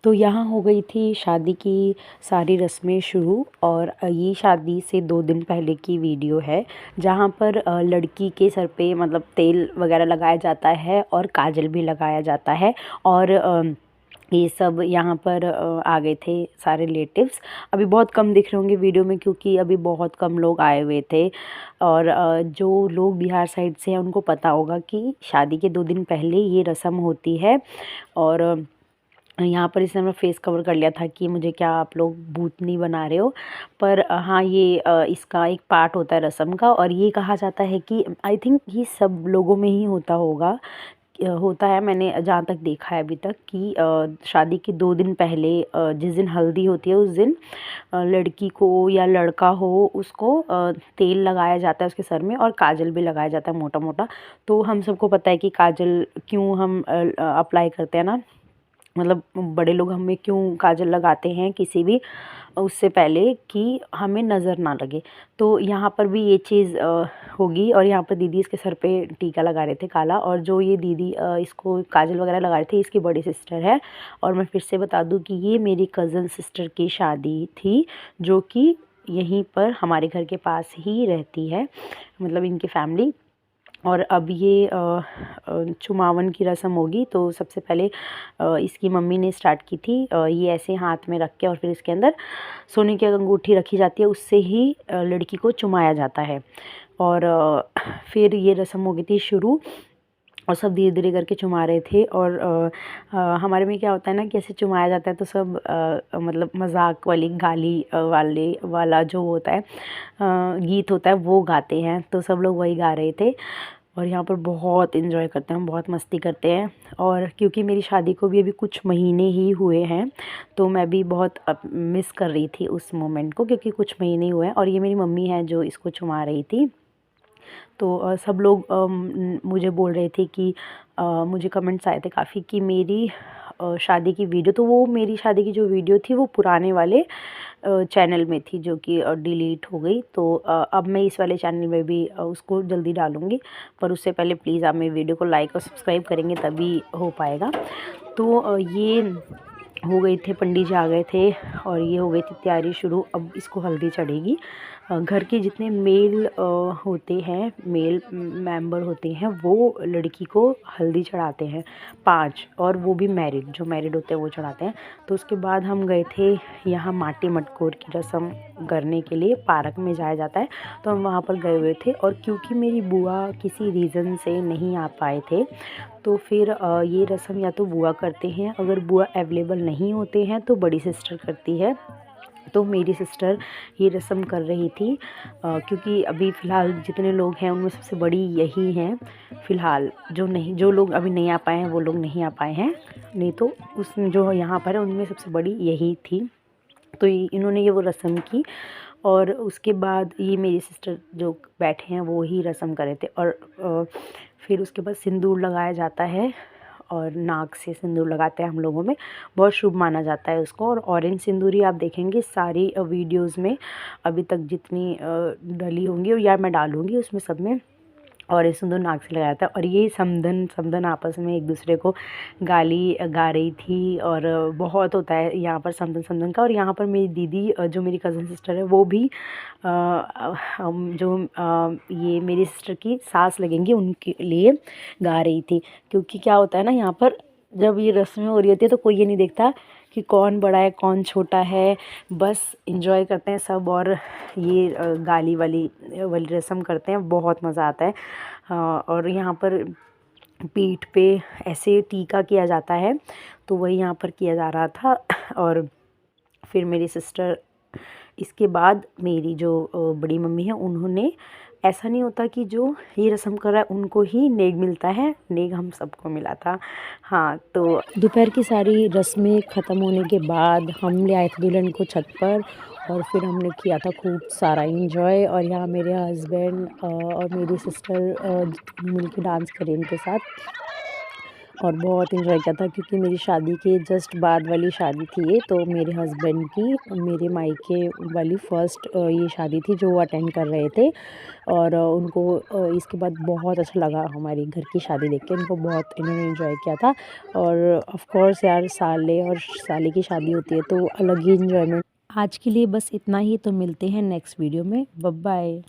तो यहाँ हो गई थी शादी की सारी रस्में शुरू। और ये शादी से 2 दिन पहले की वीडियो है, जहाँ पर लड़की के सर पे मतलब तेल वगैरह लगाया जाता है और काजल भी लगाया जाता है। और ये सब यहाँ पर आ गए थे सारे रिलेटिव्स। अभी बहुत कम दिख रहे होंगे वीडियो में, क्योंकि अभी बहुत कम लोग आए हुए थे। और जो लोग बिहार साइड से हैं उनको पता होगा कि शादी के 2 दिन पहले ये रस्म होती है। और यहाँ पर इसने मैं फेस कवर कर लिया था कि मुझे क्या आप लोग भूतनी बना रहे हो। पर हाँ, ये इसका एक पार्ट होता है रस्म का। और ये कहा जाता है कि आई थिंक ये सब लोगों में ही होता होगा, होता है। मैंने जहाँ तक देखा है अभी तक कि शादी के 2 दिन पहले जिस दिन हल्दी होती है उस दिन लड़की को या लड़का हो उसको तेल लगाया जाता है उसके सर में, और काजल भी लगाया जाता है मोटा मोटा। तो हम सबको पता है कि काजल क्यों हम अप्लाई करते हैं ना, मतलब बड़े लोग हमें क्यों काजल लगाते हैं किसी भी उससे पहले, कि हमें नज़र ना लगे। तो यहाँ पर भी ये चीज़ होगी। और यहाँ पर दीदी इसके सर पे टीका लगा रहे थे काला। और जो ये दीदी इसको काजल वगैरह लगा रहे थे, इसकी बड़ी सिस्टर है। और मैं फिर से बता दूँ कि ये मेरी कज़न सिस्टर की शादी थी, जो कि यहीं पर हमारे घर के पास ही रहती है, मतलब इनकी फैमिली। और अब ये चुमावन की रस्म होगी। तो सबसे पहले इसकी मम्मी ने स्टार्ट की थी। ये ऐसे हाथ में रख के और फिर इसके अंदर सोने की अंगूठी रखी जाती है, उससे ही लड़की को चुमाया जाता है। और फिर ये रस्म हो गई थी शुरू, और सब धीरे धीरे करके चुमा रहे थे। और हमारे में क्या होता है ना कि ऐसे चुमाया जाता है तो सब मतलब मजाक वाली गाली वाला जो होता है गीत होता है वो गाते हैं। तो सब लोग वही गा रहे थे। और यहाँ पर बहुत इन्जॉय करते हैं, बहुत मस्ती करते हैं। और क्योंकि मेरी शादी को भी अभी कुछ महीने ही हुए हैं, तो मैं भी बहुत मिस कर रही थी उस मोमेंट को, क्योंकि कुछ महीने ही हुए हैं। और ये मेरी मम्मी है जो इसको चुमा रही थी। तो सब लोग मुझे बोल रहे थे कि मुझे कमेंट्स आए थे काफ़ी कि मेरी शादी की वीडियो, तो वो मेरी शादी की जो वीडियो थी वो पुराने वाले चैनल में थी, जो कि डिलीट हो गई। तो अब मैं इस वाले चैनल में भी उसको जल्दी डालूँगी। पर उससे पहले प्लीज़ आप मेरी वीडियो को लाइक और सब्सक्राइब करेंगे, तभी हो पाएगा। तो ये हो गई थे, पंडित जी आ गए थे और ये हो गई थी तैयारी शुरू। अब इसको हल्दी चढ़ेगी। घर के जितने मेल होते हैं, मेल मेंबर होते हैं, वो लड़की को हल्दी चढ़ाते हैं 5, और वो भी मैरिड, जो मैरिड होते हैं वो चढ़ाते हैं। तो उसके बाद हम गए थे यहाँ माटी मटकोर की रस्म करने के लिए, पार्क में जाया जाता है, तो हम वहाँ पर गए हुए थे। और क्योंकि मेरी बुआ किसी रीज़न से नहीं आ पाए थे, तो फिर ये रस्म या तो बुआ करते हैं, अगर बुआ अवेलेबल नहीं होते हैं तो बड़ी सिस्टर करती है। तो मेरी सिस्टर ये रस्म कर रही थी, क्योंकि अभी फ़िलहाल जितने लोग हैं उनमें सबसे बड़ी यही हैं फ़िलहाल। जो लोग अभी नहीं आ पाए हैं वो लोग नहीं आ पाए हैं, नहीं तो उस जो यहाँ पर है उनमें सबसे बड़ी यही थी। तो इन्होंने ये वो रस्म की। और उसके बाद ये मेरी सिस्टर जो बैठे हैं वो ही रस्म कर रहे थे। और फिर उसके बाद सिंदूर लगाया जाता है, और नाक से सिंदूर लगाते हैं हम लोगों में, बहुत शुभ माना जाता है उसको। और ऑरेंज सिंदूर ही आप देखेंगे सारी वीडियोस में अभी तक जितनी डली होंगी, और या मैं डालूँगी उसमें सब में ऑरेंज सिंदूर नाक से लगाया था। और ये समधन आपस में एक दूसरे को गाली गा रही थी। और बहुत होता है यहाँ पर समधन का। और यहाँ पर मेरी दीदी जो मेरी कज़न सिस्टर है वो भी ये मेरी सिस्टर की सास लगेंगी उनके लिए गा रही थी। क्योंकि क्या होता है ना, यहाँ पर जब ये रस्में हो रही होती है तो कोई ये नहीं देखता कि कौन बड़ा है कौन छोटा है, बस इंजॉय करते हैं सब। और ये गाली वाली रस्म करते हैं, बहुत मज़ा आता है। और यहाँ पर पीठ पे ऐसे टीका किया जाता है, तो वही यहाँ पर किया जा रहा था। और फिर मेरी सिस्टर, इसके बाद मेरी जो बड़ी मम्मी है, उन्होंने, ऐसा नहीं होता कि जो ये रस्म कर रहा है उनको ही नेग मिलता है, नेग हम सबको मिला था। हाँ, तो दोपहर की सारी रस्में ख़त्म होने के बाद हम ले आए थे दुल्हन को छत पर, और फिर हमने किया था खूब सारा इंजॉय। और यहाँ मेरे हस्बैंड और मेरी सिस्टर मिलके डांस करे इनके साथ। और बहुत इन्जॉय किया था क्योंकि मेरी शादी के जस्ट बाद वाली शादी थी ये, तो मेरे हस्बैंड की मेरे मायके वाली फ़र्स्ट ये शादी थी जो वो अटेंड कर रहे थे। और उनको इसके बाद बहुत अच्छा लगा हमारी घर की शादी देख के, उनको बहुत इन्होंने एंजॉय किया था। और ऑफ़ कोर्स यार साले और साले की शादी होती है तो अलग ही एंजॉयमेंट। आज के लिए बस इतना ही, तो मिलते हैं नेक्स्ट वीडियो में। Bye bye.